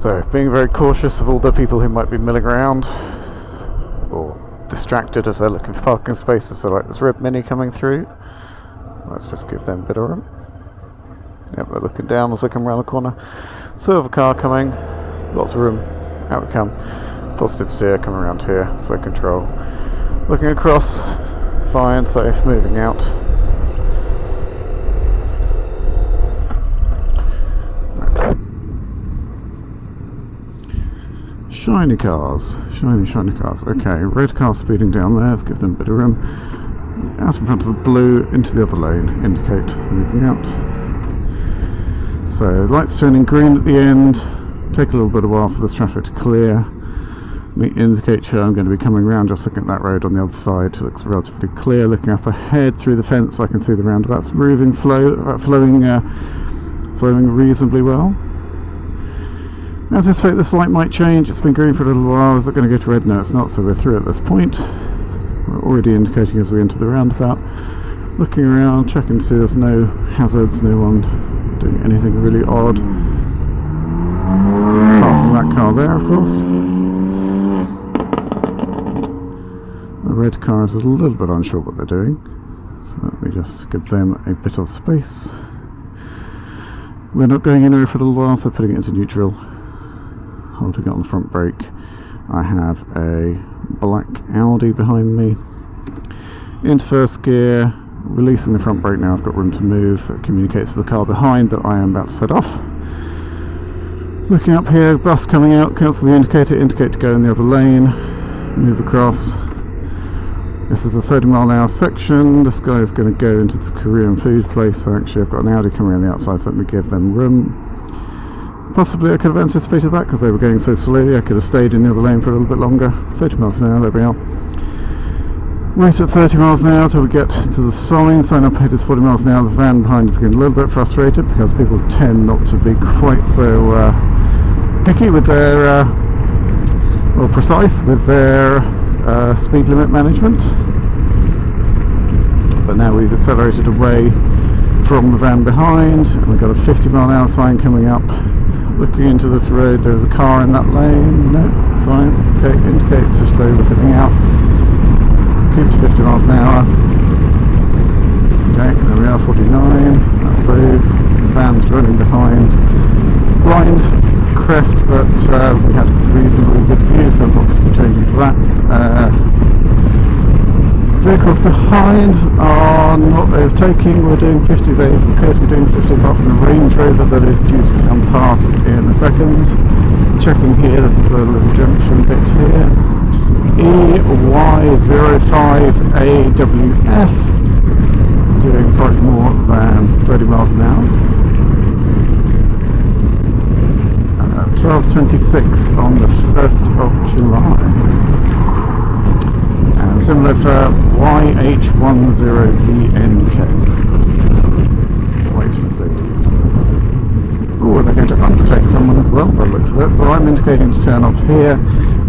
So, being very cautious of all the people who might be milling around or distracted as they're looking for parking spaces. So like this Red Mini coming through, let's just give them a bit of room. Yep, they're looking down as they come around the corner. Silver car coming, lots of room, out we come. Positive steer coming around here, slow control. Looking across, fine, safe, moving out. Shiny cars, shiny cars. Okay, red car speeding down there, let's give them a bit of room. Out in front of the blue, into the other lane, indicate moving out. So, lights turning green at the end, take a little bit of a while for this traffic to clear. Me indicate here I'm going to be coming around, just looking at that road on the other side, it looks relatively clear. Looking up ahead through the fence, I can see the roundabouts moving, flowing reasonably well. I anticipate this light might change. It's been green for a little while. Is it going to go to red? No, it's not, so we're through at this point. We're already indicating as we enter the roundabout. Looking around, checking to see there's no hazards, no one doing anything really odd. Apart from that car there, of course. The red car is a little bit unsure what they're doing, so let me just give them a bit of space. We're not going anywhere for a little while, so putting it into neutral. Holding it on the front brake. I have a black Audi behind me. Into first gear, releasing the front brake now. I've got room to move. It communicates to the car behind that I am about to set off. Looking up here, bus coming out, cancel the indicator, indicate to go in the other lane, move across. This is a 30-mile-an-hour section. This guy is going to go into this Korean food place, so actually I've got an Audi coming around the outside, so let me give them room. Possibly I could have anticipated that because they were going so slowly. I could have stayed in the other lane for a little bit longer. 30 miles an hour, there we are. Wait at 30 miles an hour till we get to the sign. Sign up ahead is 40 miles an hour. The van behind is getting a little bit frustrated because people tend not to be quite so picky with their, or precise with their speed limit management. But now we've accelerated away from the van behind and we've got a 50 mile an hour sign coming up. Looking into this road, there's a car in that lane. No, fine. Okay, indicate just so we're coming out. Keep to 50 miles an hour. Okay, there we are, 49. That'll do. Van's running behind. Blind crest, but we had a reasonably good view, so lots to be changing for that. Vehicles behind are not overtaking. We're doing 50. They appear to be doing 50 apart from the Range Rover that is due to come past in a second. Checking here, this is a little junction bit here. EY05AWF doing slightly more than 30 miles an hour. 12:26 on the 1st of July. And similar for YH10VNK. White Mercedes. Oh, they're going to undertake someone as well by the looks of it. So I'm indicating to turn off here.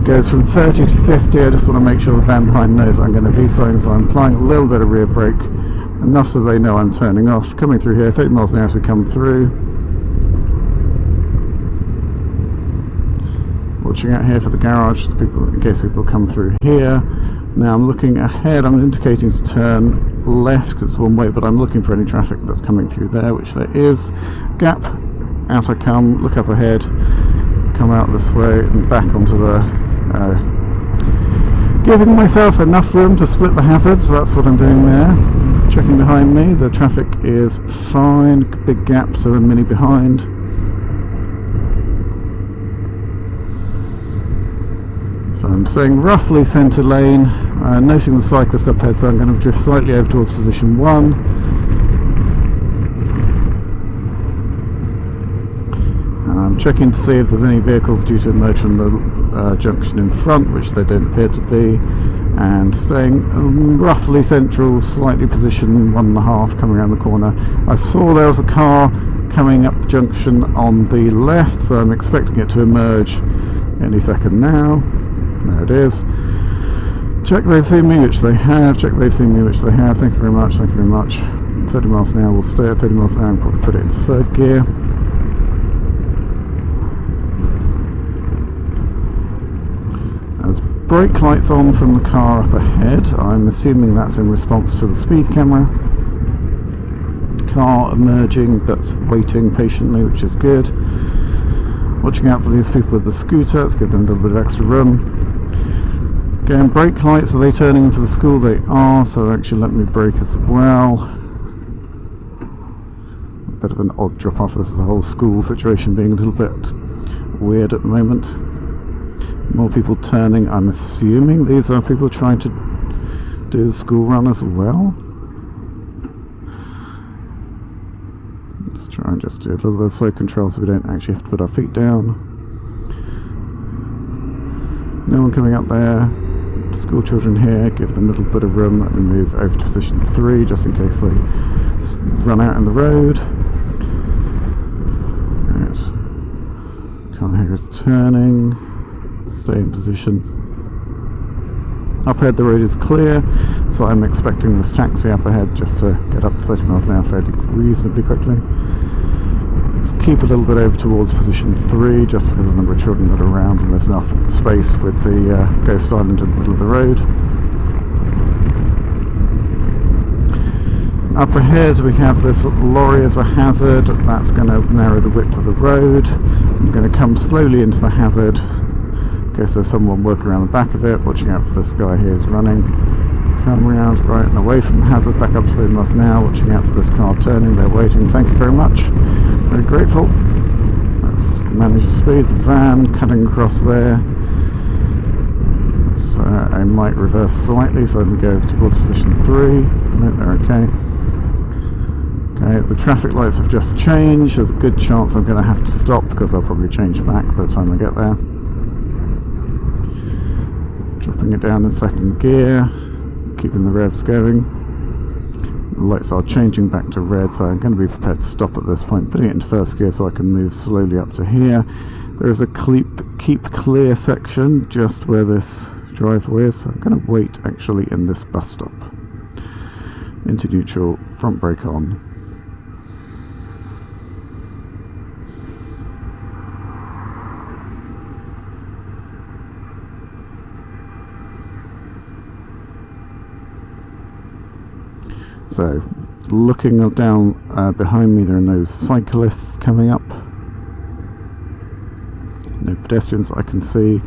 Goes from 30 to 50. I just want to make sure the van behind knows I'm going to be slowing, so I'm applying a little bit of rear brake. Enough so they know I'm turning off. Coming through here, 30 miles an hour as we come through. Watching out here for the garage in case people come through here. Now I'm looking ahead, I'm indicating to turn left because it's one way, but I'm looking for any traffic that's coming through there, which there is. Gap, out I come, look up ahead, come out this way and back onto the... giving myself enough room to split the hazards, so that's what I'm doing there. Checking behind me, the traffic is fine, big gap to the Mini behind. So I'm staying roughly centre lane, noting the cyclist up ahead, so I'm going to drift slightly over towards position 1. And I'm checking to see if there's any vehicles due to emerge from the junction in front, which there don't appear to be, and staying roughly central, slightly position 1.5 coming around the corner. I saw there was a car coming up the junction on the left, so I'm expecting it to emerge any second now. There it is. Check they've seen me, which they have. Check they've seen me, which they have. Thank you very much, thank you very much. 30 miles an hour, we'll stay at 30 miles an hour and probably put it in third gear. brake lights on from the car up ahead. I'm assuming that's in response to the speed camera. Car emerging but waiting patiently, which is good. Watching out for these people with the scooter, let's give them a little bit of extra room. Again, brake lights, are they turning into the school? They are, so actually let me brake as well. A bit of an odd drop off. This is the whole school situation being a little bit weird at the moment. More people turning. I'm assuming these are people trying to do the school run as well. Let's try and just do a little bit of slow control so we don't actually have to put our feet down. No one coming up there. School children here, give them a little bit of room. Let me move over to position 3 just in case they run out in the road. Right. Car here is turning. Stay in position. Up ahead the road is clear, so I'm expecting this taxi up ahead just to get up to 30 miles an hour fairly reasonably quickly. Let's keep a little bit over towards position 3 just because of the number of children that are around and there's enough space with the Ghost Island in the middle of the road. Up ahead we have this lorry as a hazard. That's going to narrow the width of the road. I'm going to come slowly into the hazard. In case there's someone working around the back of it, watching out for this guy here who's running. Come round, right and away from the hazard, back up to 30 miles an hour, watching out for this car turning. They're waiting, thank you very much. Very grateful. Let's manage the speed. The van cutting across there. So I might reverse slightly, so let me go towards position 3. No, they're okay. Okay, the traffic lights have just changed. There's a good chance I'm going to have to stop because I'll probably change back by the time I get there. Dropping it down in second gear, keeping the revs going. The lights are changing back to red, so I'm going to be prepared to stop at this point, putting it into first gear so I can move slowly up to here. There is a keep clear section just where this driveway is, so I'm going to wait actually in this bus stop. Into neutral, front brake on. So, looking down behind me, there are no cyclists coming up. No pedestrians I can see.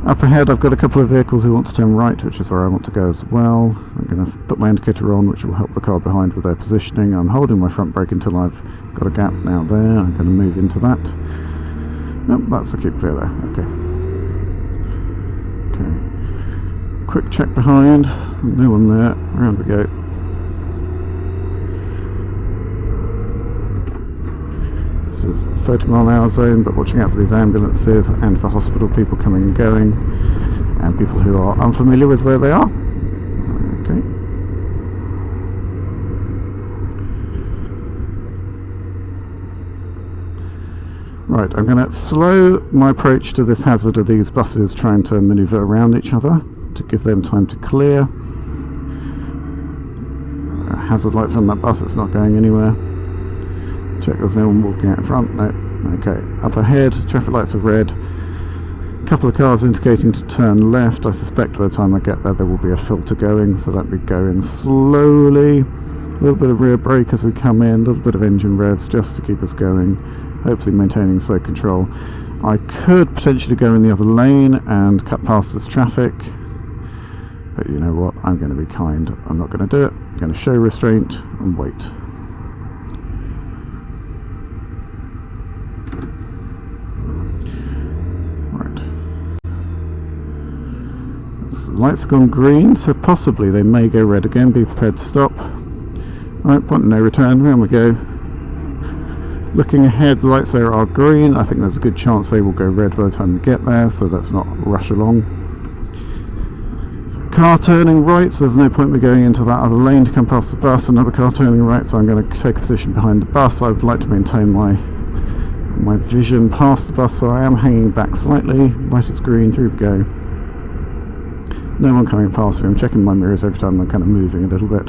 Up ahead I've got a couple of vehicles who want to turn right, which is where I want to go as well. I'm going to put my indicator on, which will help the car behind with their positioning. I'm holding my front brake until I've got a gap now there. I'm going to move into that. Nope, that's the keep clear there. Okay. Quick check behind. No one there. Around we go. This is a 30 mile an hour zone, but watching out for these ambulances and for hospital people coming and going and people who are unfamiliar with where they are. Okay. Right, I'm going to slow my approach to this hazard of these buses trying to manoeuvre around each other to give them time to clear. Hazard lights on that bus, it's not going anywhere. Check there's no one walking out in front. No. Okay. Up ahead, traffic lights are red. A couple of cars indicating to turn left. I suspect by the time I get there there will be a filter going, so let me go in slowly. A little bit of rear brake as we come in, a little bit of engine revs just to keep us going. Hopefully maintaining slow control. I could potentially go in the other lane and cut past this traffic, but you know what, I'm going to be kind. I'm not going to do it. I'm going to show restraint and wait. Lights have gone green, so possibly they may go red again. Be prepared to stop. Right, point of no return. Round we go. Looking ahead, the lights there are green. I think there's a good chance they will go red by the time we get there, so let's not rush along. Car turning right, so there's no point me going into that other lane to come past the bus. Another car turning right, so I'm going to take a position behind the bus. I would like to maintain my vision past the bus, so I am hanging back slightly. Light is green, through we go. No one coming past me. I'm checking my mirrors every time I'm kind of moving a little bit.